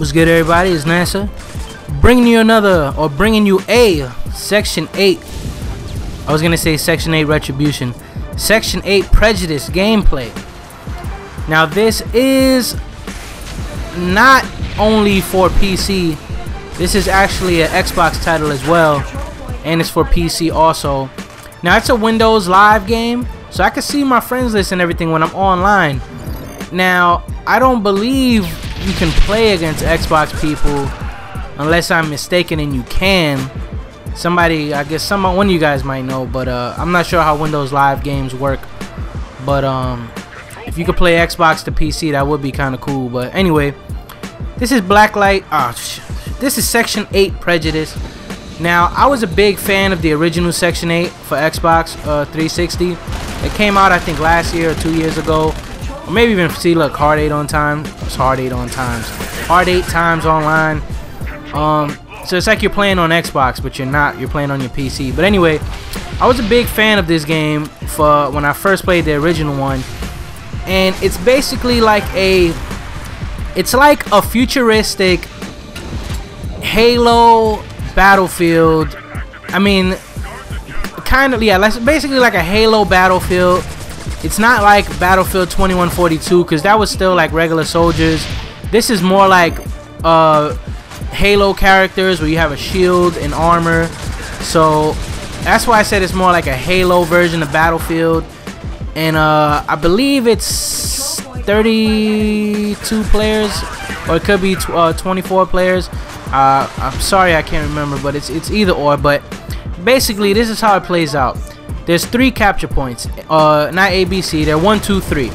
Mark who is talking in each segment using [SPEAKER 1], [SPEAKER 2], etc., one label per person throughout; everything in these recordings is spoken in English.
[SPEAKER 1] What's good, everybody? It's NASA, bringing you a Section 8. I was gonna say Section 8 Retribution. Section 8 Prejudice gameplay. Now this is not only for PC. This is actually an Xbox title as well, and it's for PC also. Now it's a Windows Live game, so I can see my friends list and everything when I'm online. Now I don't believe you can play against Xbox people unless I'm mistaken, and you can. Somebody, I guess one of you guys might know, but I'm not sure how Windows Live games work. But if you could play Xbox to PC, that would be kind of cool. But anyway, this is this is Section 8 Prejudice. Now I was a big fan of the original Section 8 for Xbox 360. It came out I think last year or 2 years ago, or maybe even Hard 8 on time. It's Hard 8 on times. Hard 8 times online. So it's like you're playing on Xbox, but you're not. You're playing on your PC. But anyway, I was a big fan of this game for when I first played the original one, and it's basically like a futuristic Halo Battlefield. I mean, kind of, yeah. Basically like a Halo Battlefield. It's not like Battlefield 2142, because that was still like regular soldiers. This is more like Halo characters where you have a shield and armor. So that's why I said it's more like a Halo version of Battlefield. And I believe it's 32 players, or it could be 24 players. I'm sorry, I can't remember, but it's either or. But basically this is how it plays out. There's 3 capture points, not ABC. They're 1, 2, 3.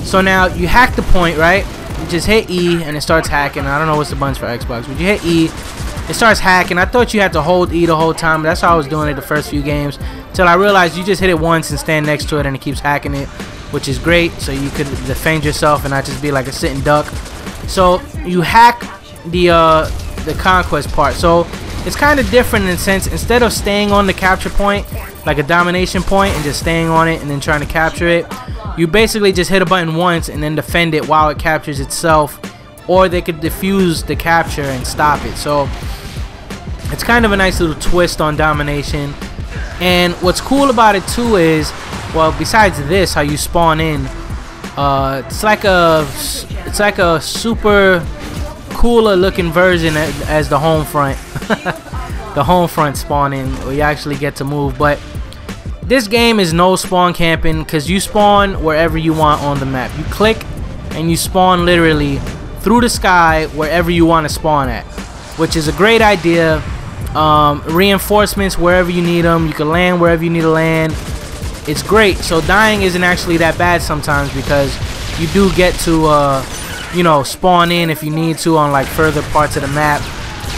[SPEAKER 1] So now you hack the point, right? You just hit E and it starts hacking. I don't know what's the buttons for Xbox, but you hit E, it starts hacking. I thought you had to hold E the whole time, but that's how I was doing it the first few games, until I realized you just hit it once and stand next to it and it keeps hacking it, which is great. So you could defend yourself and not just be like a sitting duck. So you hack the conquest part. So it's kind of different in the sense, instead of staying on the capture point like a domination point and just staying on it and then trying to capture it, you basically just hit a button once and then defend it while it captures itself, or they could defuse the capture and stop it. So it's kind of a nice little twist on domination. And what's cool about it too is, well, besides this, how you spawn in, it's like a super cooler looking version as the home front. The home front spawning, where you actually get to move. But this game is no spawn camping, because you spawn wherever you want on the map. You click and you spawn literally through the sky wherever you want to spawn at, which is a great idea. Reinforcements wherever you need them. You can land wherever you need to land. It's great. So dying isn't actually that bad sometimes, because you do get to you know, spawn in if you need to on like further parts of the map.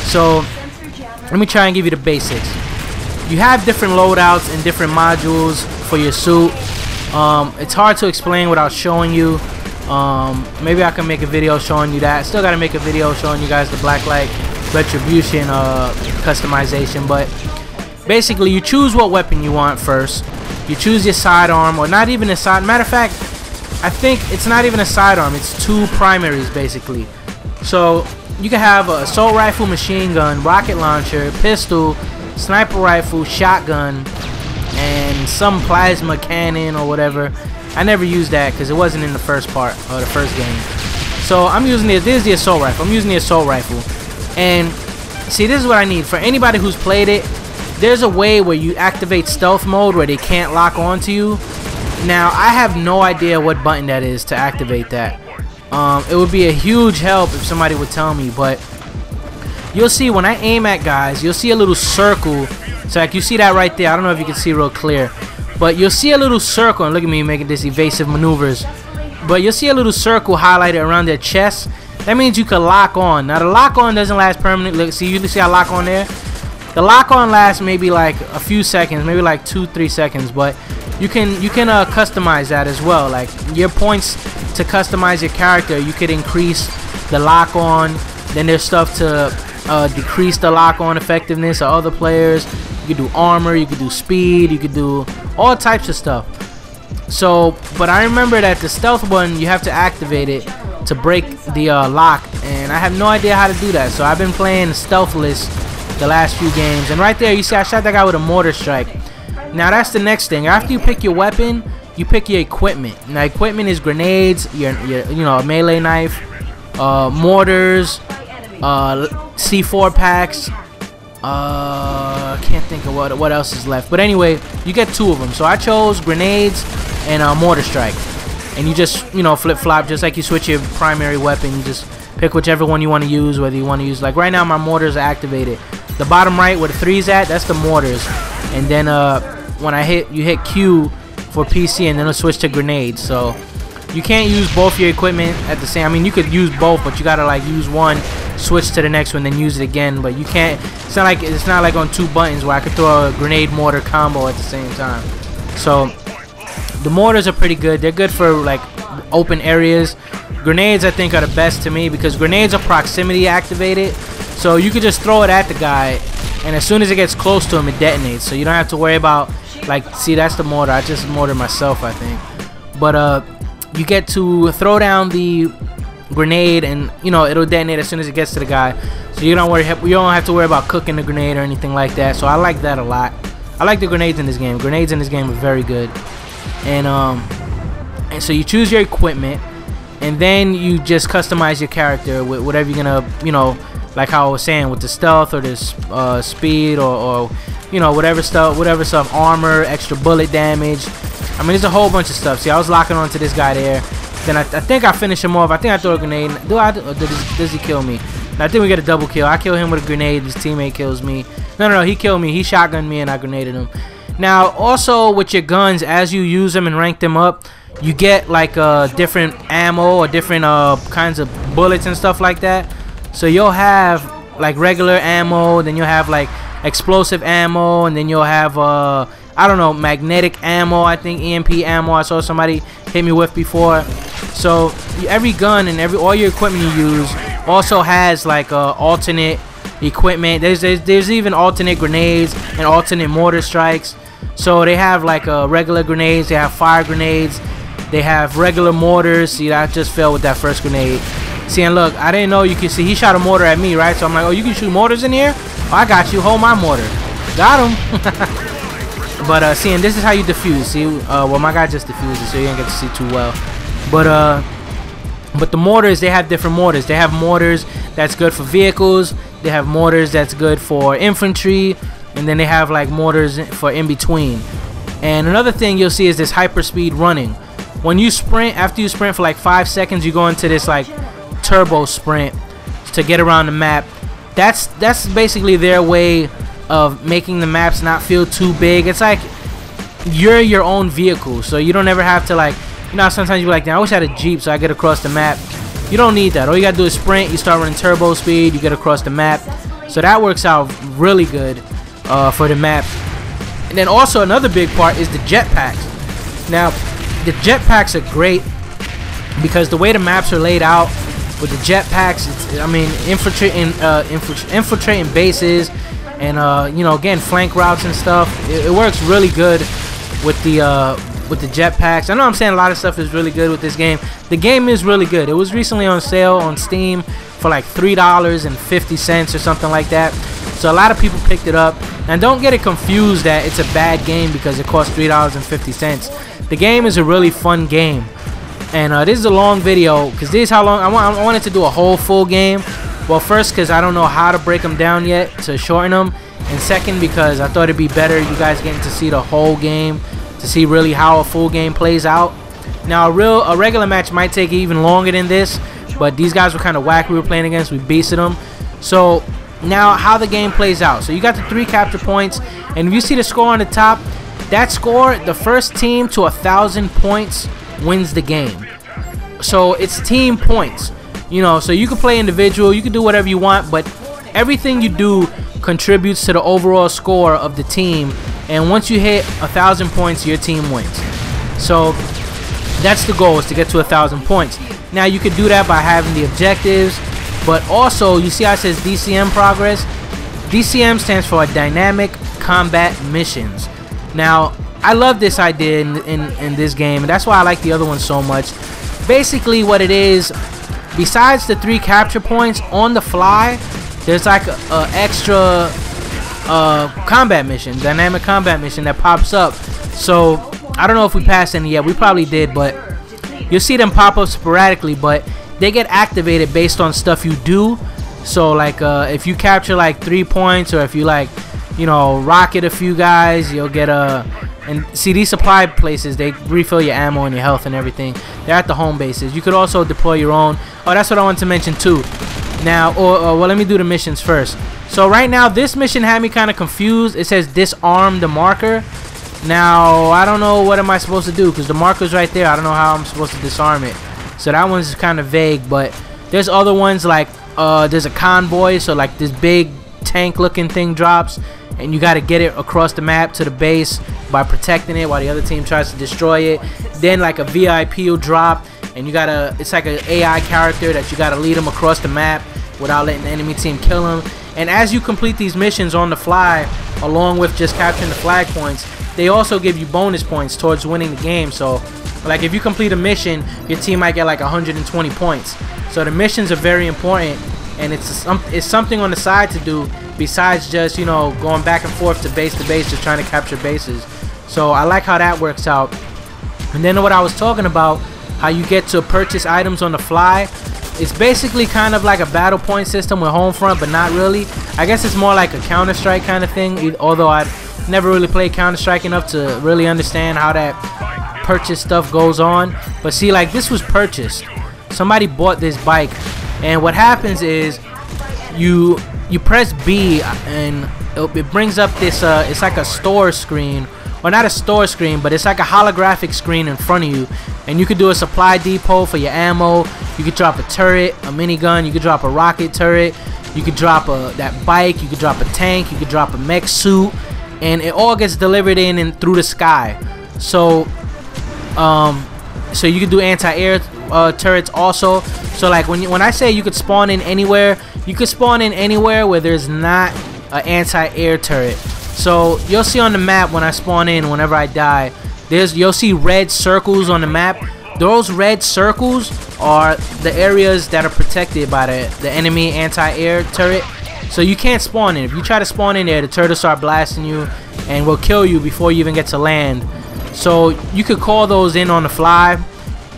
[SPEAKER 1] So let me try and give you the basics. You have different loadouts and different modules for your suit. It's hard to explain without showing you. Maybe I can make a video showing you that. Still got to make a video showing you guys the Blacklight Retribution customization. But basically, you choose what weapon you want first. You choose your sidearm, or not even a side. Matter of fact, I think it's not even a sidearm. It's 2 primaries basically. So you can have an assault rifle, machine gun, rocket launcher, pistol, sniper rifle, shotgun, and some plasma cannon or whatever. I never used that because it wasn't in the first part or the first game. So I'm using this is the assault rifle. I'm using the assault rifle. And see, this is what I need. For anybody who's played it, there's a way where you activate stealth mode where they can't lock onto you. Now I have no idea what button that is to activate that. It would be a huge help if somebody would tell me. But you'll see when I aim at guys, you'll see a little circle. So like you see that right there. I don't know if you can see real clear, but you'll see a little circle. And look at me making this evasive maneuvers. But you'll see a little circle highlighted around their chest. That means you can lock on. Now the lock on doesn't last permanently. Look, see, you see I lock on there. The lock on lasts maybe like a few seconds, maybe like 2-3 seconds. But you can customize that as well. Like your points to customize your character, you could increase the lock on. Then there's stuff to decrease the lock on effectiveness of other players. You could do armor, you could do speed, you could do all types of stuff. So, but I remember that the stealth button, you have to activate it to break the lock, and I have no idea how to do that. So I've been playing stealthless the last few games. And right there, you see I shot that guy with a mortar strike. Now that's the next thing. After you pick your weapon, you pick your equipment. Now equipment is grenades, your you know, a melee knife, mortars, C4 packs. Can't think of what else is left. But anyway, you get 2 of them. So I chose grenades and mortar strike. And you just, you know, flip flop just like you switch your primary weapon. You just pick whichever one you want to use. Whether you want to use, like right now, my mortars are activated. The bottom right where the 3's at, that's the mortars. And then when you hit Q for PC, and then it'll switch to grenades. So you can't use both your equipment at the same. I mean, you could use both, but you gotta like use one, switch to the next one, then use it again. But you can't. It's not like on 2 buttons where I could throw a grenade mortar combo at the same time. So the mortars are pretty good. They're good for like open areas. Grenades I think are the best to me because grenades are proximity activated. So you could just throw it at the guy, and as soon as it gets close to him, it detonates. So you don't have to worry about, like, see, that's the mortar. I just mortared myself, I think. But you get to throw down the grenade, and you know it'll detonate as soon as it gets to the guy. So you don't have to worry about cooking the grenade or anything like that. So I like that a lot. I like the grenades in this game. Grenades in this game are very good. And so you choose your equipment, and then you just customize your character with whatever you're gonna, you know, like how I was saying with the stealth or this speed or you know, whatever stuff, armor, extra bullet damage. I mean, there's a whole bunch of stuff. See, I was locking onto this guy there. Then I think I finished him off. I think I threw a grenade. Does he kill me? I think we get a double kill. I kill him with a grenade. His teammate kills me. No, he killed me. He shotgunned me and I grenaded him. Now, also with your guns, as you use them and rank them up, you get like different ammo or different kinds of bullets and stuff like that. So you'll have like regular ammo, then you'll have like explosive ammo, and then you'll have I don't know, magnetic ammo. I think EMP ammo. I saw somebody hit me with before. So every gun and all your equipment you use also has like alternate equipment. There's even alternate grenades and alternate mortar strikes. So they have like regular grenades, they have fire grenades, they have regular mortars. See, I just fell with that first grenade. See, and look, I didn't know you could see he shot a mortar at me, right? So I'm like, oh, you can shoot mortars in here? Oh, I got you. Hold my mortar. Got him. But see, and this is how you defuse. See, well, my guy just defused it, so you didn't get to see too well. But the mortars, they have different mortars. They have mortars that's good for vehicles. They have mortars that's good for infantry, and then they have like mortars for in between. And another thing you'll see is this hyperspeed running. When you sprint, after you sprint for like 5 seconds, you go into this like turbo sprint to get around the map. That's basically their way of making the maps not feel too big. It's like you're your own vehicle, so you don't ever have to, like, you know, sometimes you're like, I wish I had a Jeep so I get across the map. You don't need that. All you gotta do is sprint. You start running turbo speed, you get across the map. So that works out really good for the map. And then also another big part is the jetpacks. Now the jetpacks are great because the way the maps are laid out with the jetpacks, I mean, infiltrating bases, and you know, again, flank routes and stuff. It works really good with the jetpacks. I know I'm saying a lot of stuff is really good with this game. The game is really good. It was recently on sale on Steam for like $3.50 or something like that. So a lot of people picked it up. And don't get it confused that it's a bad game because it costs $3.50. The game is a really fun game. And this is a long video because this is how long I wanted to do a whole full game. Well, first because I don't know how to break them down yet to shorten them, and second because I thought it'd be better you guys getting to see the whole game, to see really how a full game plays out. Now a regular match might take even longer than this, but these guys were kind of whack we were playing against. We beasted them. So now how the game plays out. So you got the 3 capture points, and if you see the score on the top, that score, the first team to 1,000 points wins the game. So it's team points, you know, so you can play individual, you can do whatever you want, but everything you do contributes to the overall score of the team. And once you hit 1,000 points, your team wins. So that's the goal, is to get to 1,000 points. Now you could do that by having the objectives, but also you see how it says DCM progress. DCM stands for Dynamic Combat Missions. Now I love this idea in this game, and that's why I like the other one so much. Basically what it is, besides the 3 capture points on the fly, there's like a extra combat mission, dynamic combat mission that pops up. So I don't know if we passed any yet. We probably did, but you'll see them pop up sporadically, but they get activated based on stuff you do. So like if you capture like 3 points, or if you like, you know, rocket a few guys, you'll get and see, these supply places, they refill your ammo and your health and everything. They're at the home bases. You could also deploy your own. Oh, that's what I wanted to mention too. Now, well, let me do the missions first. So right now, this mission had me kind of confused. It says disarm the marker. Now, I don't know what am I supposed to do, because the marker's right there. I don't know how I'm supposed to disarm it. So that one's kind of vague, but there's other ones like there's a convoy. So like this big tank looking thing drops, and you got to get it across the map to the base by protecting it while the other team tries to destroy it. Then like a VIP will drop, and you gotta, it's like an AI character that you gotta lead them across the map without letting the enemy team kill them. And as you complete these missions on the fly, along with just capturing the flag points, they also give you bonus points towards winning the game. So like if you complete a mission, your team might get like 120 points. So the missions are very important, and it's something on the side to do besides just, you know, going back and forth to base just trying to capture bases. So I like how that works out. And then what I was talking about, how you get to purchase items on the fly, it's basically kind of like a battle point system with Homefront, but not really. I guess it's more like a Counter-Strike kind of thing, although I've never really played Counter-Strike enough to really understand how that purchase stuff goes on. But see, like this was purchased. Somebody bought this bike, and what happens is you press B, and it brings up this it's like a store screen, or not a store screen, but it's like a holographic screen in front of you, and you could do a supply depot for your ammo. You could drop a turret, a minigun, you could drop a rocket turret, you could drop that bike, you could drop a tank, you could drop a mech suit, and it all gets delivered in and through the sky. So so you could do anti-air turrets also. So like when I say you could spawn in anywhere, you could spawn in anywhere where there's not an anti-air turret. So you'll see on the map when I spawn in, whenever I die, you'll see red circles on the map. Those red circles are the areas that are protected by the enemy anti-air turret. So you can't spawn in. If you try to spawn in there, the turtles start blasting you and will kill you before you even get to land. So you could call those in on the fly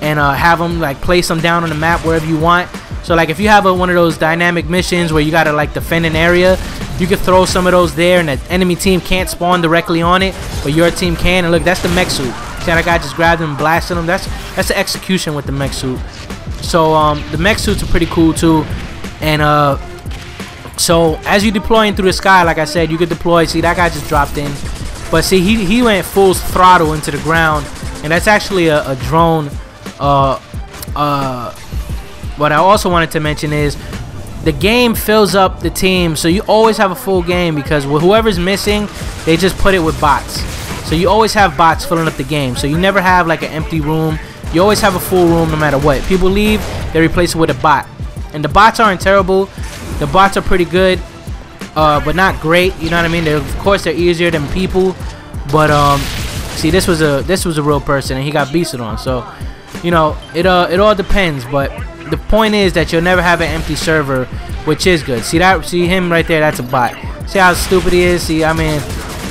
[SPEAKER 1] and have them like place them down on the map wherever you want. So like if you have one of those dynamic missions where you gotta like defend an area, you could throw some of those there, and the enemy team can't spawn directly on it, but your team can. And look, that's the mech suit. See how that guy just grabbed him and blasted him? That's the execution with the mech suit. So the mech suits are pretty cool too. And so as you deploying through the sky, like I said, you could deploy. See, that guy just dropped in, but see, he went full throttle into the ground, and that's actually a drone. What I also wanted to mention is the game fills up the team, so you always have a full game, because whoever's missing, they just put it with bots. So you always have bots filling up the game, so you never have like an empty room. You always have a full room no matter what. People leave, they replace it with a bot, and the bots aren't terrible. The bots are pretty good, but not great. You know what I mean? Of course, they're easier than people, but see, this was a real person, and he got beasted on. So you know, it all depends, but the point is that you'll never have an empty server, which is good. See him right there? That's a bot. See how stupid he is? See, I mean,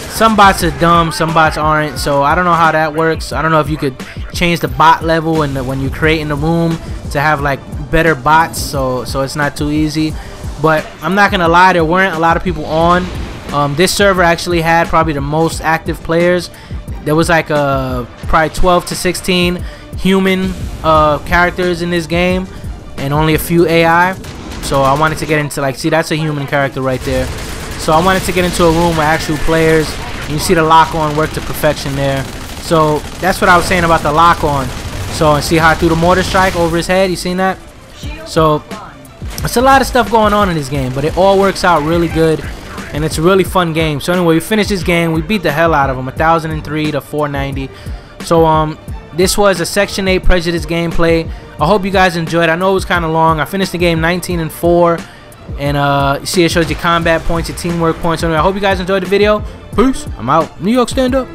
[SPEAKER 1] some bots are dumb, some bots aren't. So I don't know how that works. I don't know if you could change the bot level and when you create in the room to have like better bots, so it's not too easy. But I'm not gonna lie, there weren't a lot of people on. This server actually had probably the most active players. There was like probably 12 to 16 human characters in this game, and only a few AI. So I wanted to get into, like, see, that's a human character right there. So I wanted to get into a room with actual players, and you see the lock-on work to perfection there. So that's what I was saying about the lock-on. So see how I threw the mortar strike over his head? You seen that? So it's a lot of stuff going on in this game, but it all works out really good, and it's a really fun game. So anyway, we finished this game. We beat the hell out of them, 1,003 to 490. So this was a Section 8 Prejudice gameplay. I hope you guys enjoyed. I know it was kind of long. I finished the game 19-4, and you see it shows your combat points, your teamwork points. Anyway, I hope you guys enjoyed the video. Peace. I'm out. New York, stand up.